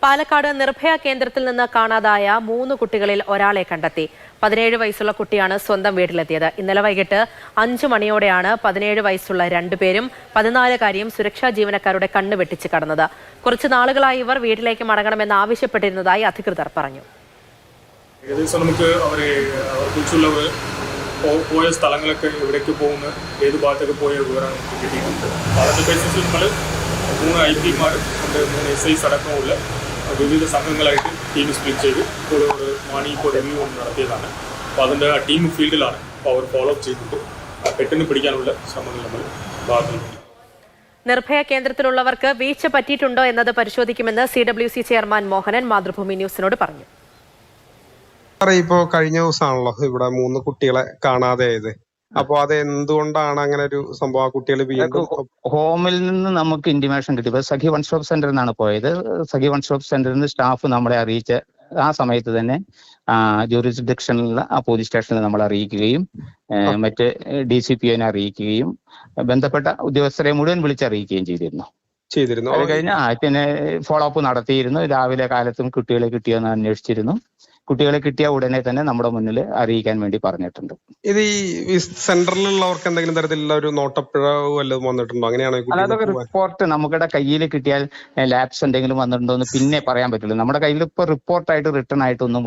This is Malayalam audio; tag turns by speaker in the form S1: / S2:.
S1: പാലക്കാട് നിർഭയ കേന്ദ്രത്തിൽ നിന്ന് കാണാതായ 3 കുട്ടികളിൽ ഒരാളെ കണ്ടെത്തി. 17 വയസ്സുള്ള കുട്ടിയാണ് സ്വന്തം വീട്ടിലെത്തിയത്. ഇന്നലെ വൈകിട്ട് 5 മണിയോടെയാണ് 17 വയസ്സുള്ള 2 പേരും 14-കാരിയും സുരക്ഷാ ജീവനക്കാരുടെ കണ്ണ് വെട്ടിച്ച് കടന്നത്. കുറച്ച് നാളുകളായി ഇവർ വീട്ടിലേക്ക് മടങ്ങണമെന്ന് ആവശ്യപ്പെട്ടിരുന്നതായി അധികൃതർ പറഞ്ഞു.
S2: ഏകദേശം നമുക്ക് അവരെക്കുറിച്ചുള്ളവർ പോയ സ്ഥലങ്ങളൊക്കെ എവിടേക്ക് പോകുന്ന ഏത് ഭാഗത്തൊക്കെ പോയ വിവരം കിട്ടിയിട്ടുണ്ട്. അതിൻ്റെ ബേസിസിൽ നമ്മൾ 3 IP-മാർ 3 SIs അടക്കമുള്ള വിവിധ സംഘങ്ങളായിട്ട് ടീം സ്പ്ലിറ്റ് ചെയ്ത് ഇപ്പോൾ ഇപ്പോൾ റിവ്യൂ നടത്തിയതാണ്. അപ്പോൾ അതിൻ്റെ ആ ടീം ഫീൽഡിലാണ്. അപ്പോൾ അവർ ഫോളോ അപ്പ് ചെയ്തിട്ട് പെട്ടെന്ന് പിടിക്കാനുള്ള ശ്രമങ്ങൾ നമ്മൾ ഭാഗത്തുണ്ട്.
S1: നിർഭയ കേന്ദ്രത്തിലുള്ളവർക്ക് വീഴ്ച പറ്റിയിട്ടുണ്ടോ എന്നത് പരിശോധിക്കുമെന്ന് CWC ചെയർമാൻ മോഹനൻ മാതൃഭൂമി ന്യൂസിനോട് പറഞ്ഞു.
S3: ഇപ്പോ കഴിഞ്ഞ ദിവസമാണല്ലോ ഇവിടെ 3 കുട്ടികളെ കാണാതെയായത്. അപ്പൊ അത് എന്തുകൊണ്ടാണ് അങ്ങനെ ഒരു സംഭവം? ആ കുട്ടികൾ
S4: ഹോമിൽ നിന്ന് നമുക്ക് ഇന്റിമേഷൻ കിട്ടി. ഇപ്പൊ സഖി വൺ സ്റ്റോപ്പ് സെന്ററിൽ നിന്നാണ് പോയത്. സഖി വൺ സ്റ്റോപ്പ് സെന്ററിൽ നിന്ന് സ്റ്റാഫ് നമ്മളെ അറിയിച്ച ആ സമയത്ത് തന്നെ ജൂറിസ്ഡിക്ഷനിലുള്ള ആ പോലീസ് സ്റ്റേഷനിൽ നമ്മൾ അറിയിക്കുകയും മറ്റ് DCPOനെ അറിയിക്കുകയും ബന്ധപ്പെട്ട ഉദ്യോഗസ്ഥരെ മുഴുവൻ വിളിച്ചറിയിക്കുകയും ചെയ്തിരുന്നു. അത് കഴിഞ്ഞ് പിന്നെ ഫോളോ അപ്പ് നടത്തിയിരുന്നു. രാവിലെ കാലത്തും കുട്ടികളെ കിട്ടിയെന്ന് അന്വേഷിച്ചിരുന്നു. കുട്ടികളെ കിട്ടിയ ഉടനെ തന്നെ നമ്മുടെ മുന്നിൽ അറിയിക്കാൻ വേണ്ടി പറഞ്ഞിട്ടുണ്ട്.
S3: ഇത് ഈ സെന്ററിലുള്ളവർക്ക് എന്തെങ്കിലും തരത്തിലുള്ള ഒരു നോട്ടപ്പിഴവ് വല്ലതും വന്നിട്ടുണ്ടോ? അങ്ങനെയാണ്
S4: അതൊക്കെ റിപ്പോർട്ട് നമ്മുടെ കയ്യിൽ കിട്ടിയാൽ ലാബ്സ് എന്തെങ്കിലും വന്നിട്ടുണ്ടോ എന്ന് പിന്നെ പറയാൻ പറ്റുള്ളൂ. നമ്മുടെ കയ്യിൽ ഇപ്പൊ റിപ്പോർട്ടായിട്ട് റിട്ടേൺ ആയിട്ടൊന്നും